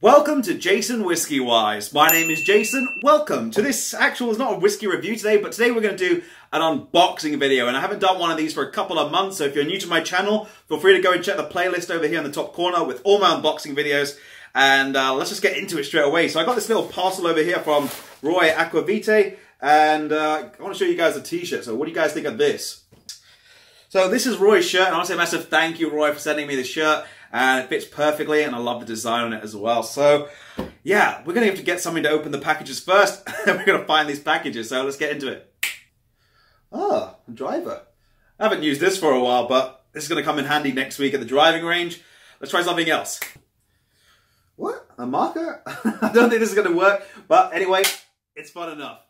Welcome to Jason Whiskey Wise. My name is Jason. Welcome to this actual, it's not a whiskey review today, but today we're going to do an unboxing video. And I haven't done one of these for a couple of months, so if you're new to my channel, feel free to go and check the playlist over here in the top corner with all my unboxing videos. And let's just get into it straight away. So I got this little parcel over here from Roy Aquavite, and I want to show you guys a t-shirt. So what do you guys think of this? So this is Roy's shirt, and I want to say a massive thank you, Roy, for sending me this shirt. And it fits perfectly, and I love the design on it as well. So, yeah, we're going to have to get something to open the packages first, and we're going to find these packages. So let's get into it. Ah, a driver. I haven't used this for a while, but this is going to come in handy next week at the driving range. Let's try something else. What? A marker? I don't think this is going to work, but anyway, it's fun enough.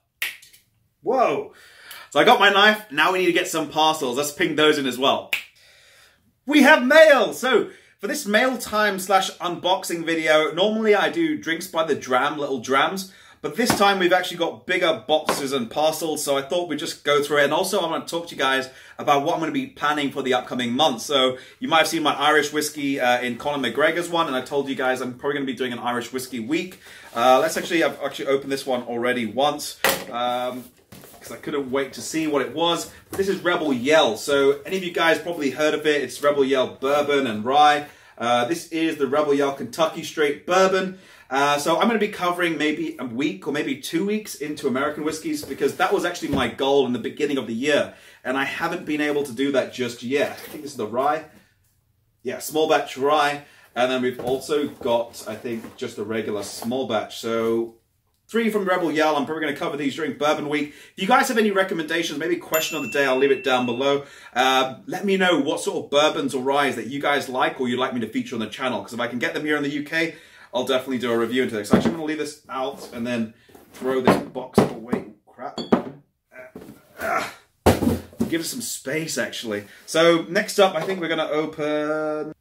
Whoa. So I got my knife. Now we need to get some parcels. Let's ping those in as well. We have mail. So for this mail time / unboxing video, normally I do drinks by the dram, little drams, but this time we've actually got bigger boxes and parcels, so I thought we'd just go through it. And also I want to talk to you guys about what I'm going to be planning for the upcoming month. So you might have seen my Irish whiskey in Conor McGregor's one, and I told you guys I'm probably going to be doing an Irish whiskey week. I've actually opened this one already once, because I couldn't wait to see what it was. This is Rebel Yell. So any of you guys probably heard of it. It's Rebel Yell bourbon and rye. This is the Rebel Yell Kentucky Straight Bourbon. So I'm going to be covering maybe a week or maybe 2 weeks into American whiskeys, because that was actually my goal in the beginning of the year. And I haven't been able to do that just yet. I think this is the rye. Yeah, small batch rye. And then we've also got, I think, just a regular small batch. So 3 from Rebel Yell. I'm probably going to cover these during Bourbon Week. If you guys have any recommendations, maybe question of the day, I'll leave it down below. Let me know what sort of bourbons or ryes that you guys like or you'd like me to feature on the channel. Because if I can get them here in the UK, I'll definitely do a review into this. So I'm actually going to leave this out and then throw this box away. Crap. Give it some space, actually. So next up, I think we're going to open...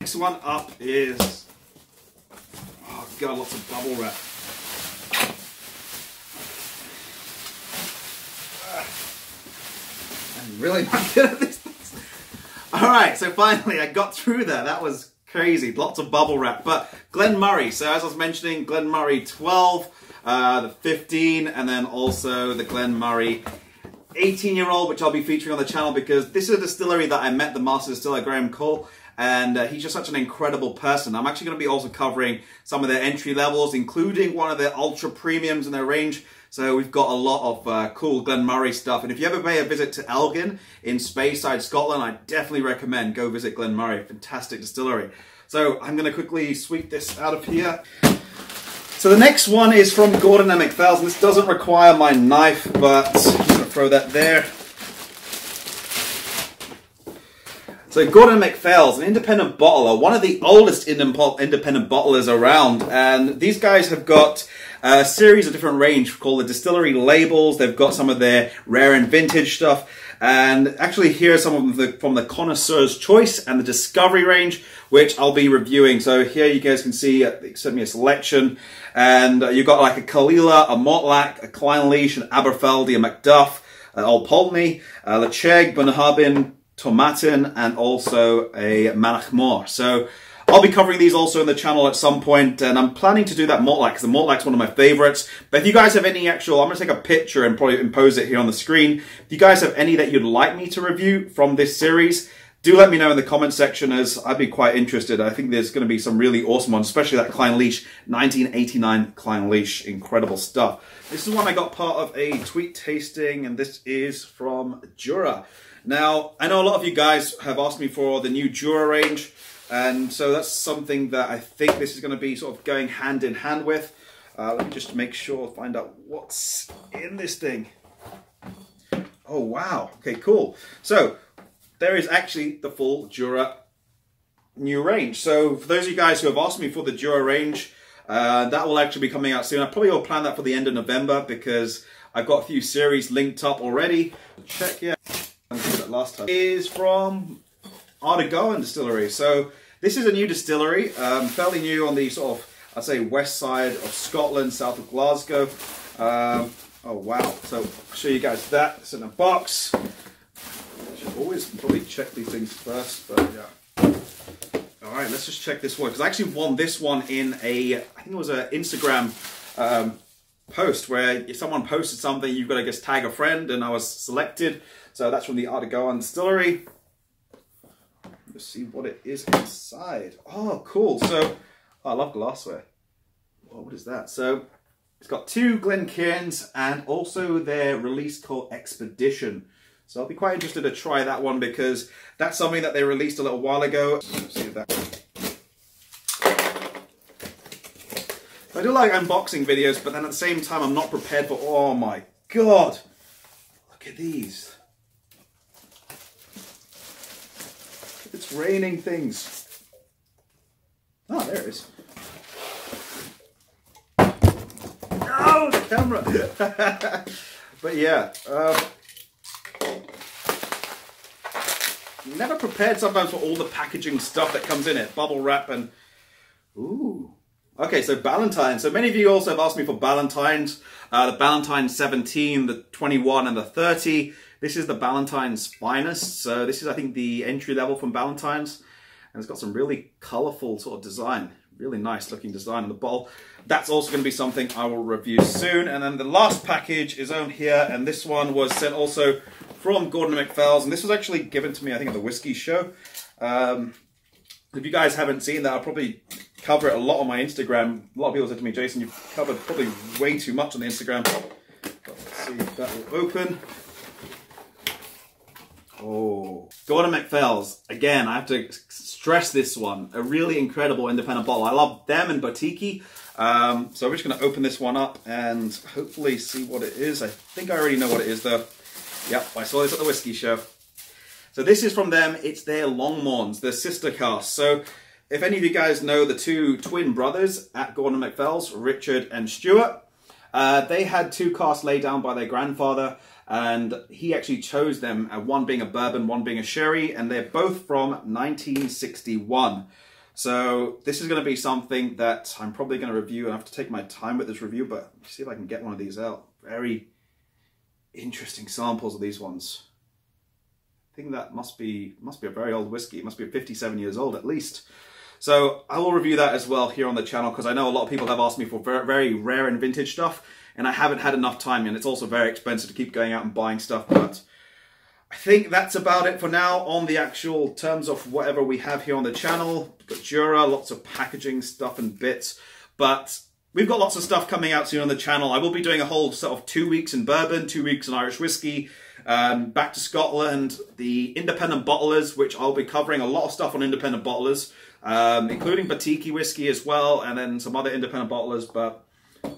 Next one up is... God, lots of bubble wrap. I'm really not good at this. Alright, so finally I got through there. That was crazy. Lots of bubble wrap. But Glen Murray. So as I was mentioning, Glen Murray 12, the 15, and then also the Glen Murray 18-year-old, which I'll be featuring on the channel because this is a distillery that I met the master distiller, Graham Cole. And he's just such an incredible person. I'm actually going to be also covering some of their entry levels, including one of their ultra premiums in their range. So we've got a lot of cool Glen Murray stuff. And if you ever pay a visit to Elgin in Speyside, Scotland, I definitely recommend go visit Glen Murray. Fantastic distillery. So I'm going to quickly sweep this out of here. So the next one is from Gordon and MacPhail's. And this doesn't require my knife, but I'm going to throw that there. So Gordon MacPhail's, an independent bottler, one of the oldest independent bottlers around, and these guys have got a series of different range called the Distillery Labels. They've got some of their rare and vintage stuff, and actually here are some of them from the Connoisseur's Choice and the Discovery range, which I'll be reviewing. So here you guys can see, they sent me a selection, and you've got like a Kalila, a Mortlach, a Clynelish, an Aberfeldy, a Macduff, Old Pulteney, Lecheg, Bunnahabhain, Tomatin, and also a Manachmore. So I'll be covering these also in the channel at some point, and I'm planning to do that Mortlach because the Mortlach's one of my favorites. But if you guys have any actual, I'm going to take a picture and probably impose it here on the screen. If you guys have any that you'd like me to review from this series, do let me know in the comment section, as I'd be quite interested. I think there's going to be some really awesome ones, especially that Clynelish, 1989 Clynelish, incredible stuff. This is one I got part of a tweet tasting, and this is from Jura. Now, I know a lot of you guys have asked me for the new Jura range, and so that's something that I think this is going to be sort of going hand in hand with. Let me just make sure, find out what's in this thing. Oh, wow. Okay, cool. So, there is actually the full Jura new range. So, for those of you guys who have asked me for the Jura range, that will actually be coming out soon. I probably will plan that for the end of November because I've got a few series linked up already. Check, yeah. Last time is from Ardgowan Distillery. So this is a new distillery, fairly new on the sort of, I'd say, west side of Scotland, south of Glasgow. Oh wow! So I'll show you guys that. It's in a box. I should always probably check these things first, but yeah. All right, let's just check this one, because I actually won this one in I think it was an Instagram post where if someone posted something, you've got to just tag a friend, and I was selected. So that's from the Art of Goan Distillery. Let's see what it is inside. Oh, cool. So, oh, I love glassware. Oh, what is that? So, it's got 2 Glencairns and also their release called Expedition. So I'll be quite interested to try that one, because that's something that they released a little while ago. Let's see that. I do like unboxing videos, but then at the same time, I'm not prepared for... Oh my God. Look at these. It's raining things. Oh, there it is. No, the camera. But yeah. Never prepared sometimes for all the packaging stuff that comes in it. Bubble wrap and... Ooh. Okay, so Ballantines. So many of you also have asked me for Ballantines. The Ballantine 17, the 21 and the 30. This is the Ballantine's finest. So this is, I think, the entry level from Ballantines. And it's got some really colourful sort of design. Really nice looking design on the bottle. That's also going to be something I will review soon. And then the last package is on here. And this one was sent also from Gordon & MacPhail's. And this was actually given to me, I think, at the Whisky show. If you guys haven't seen that, I'll probably cover it a lot on my Instagram. A lot of people said to me, Jason, you've covered probably way too much on the Instagram. But let's see if that will open. Oh, Gordon & MacPhail's. Again, I have to stress this one. A really incredible independent bottle. I love them and Botiki. So we're just going to open this one up and hopefully see what it is. I think I already know what it is though. Yep, I saw this at the Whisky show. So this is from them. It's their Longmorns, their sister cask. So if any of you guys know the 2 twin brothers at Gordon & MacPhail's, Richard and Stuart, they had 2 casks laid down by their grandfather, and he actually chose them, one being a bourbon, one being a sherry, and they're both from 1961. So this is going to be something that I'm probably going to review. I have to take my time with this review, but see if I can get one of these out. Very interesting samples of these ones. I think that must be a very old whiskey. It must be 57 years old at least. So I will review that as well here on the channel, because I know a lot of people have asked me for very rare and vintage stuff, and I haven't had enough time, and it's also very expensive to keep going out and buying stuff. But I think that's about it for now on the actual terms of whatever we have here on the channel. We've got Jura, lots of packaging stuff and bits, but we've got lots of stuff coming out soon on the channel. I will be doing a whole sort of 2 weeks in bourbon, 2 weeks in Irish whiskey, back to Scotland, the independent bottlers, which I'll be covering a lot of stuff on independent bottlers, including Botiki whiskey as well, and then some other independent bottlers. But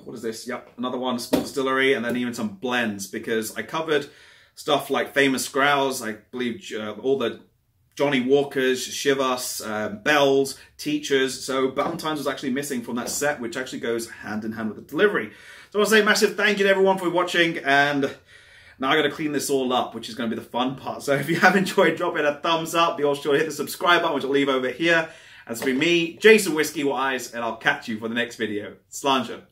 what is this? Yep, another one, small distillery, and then even some blends, because I covered stuff like Famous Grouse, I believe all the Johnny Walkers, Chivas, Bells, Teachers. So Ballantines was actually missing from that set, which actually goes hand in hand with the delivery. So I want to say a massive thank you to everyone for watching, and now I got to clean this all up, which is going to be the fun part. So if you have enjoyed, drop it a thumbs up. Be all sure to hit the subscribe button, which I'll leave over here. That's been me, Jason Whiskey Wise, and I'll catch you for the next video. Sláinte.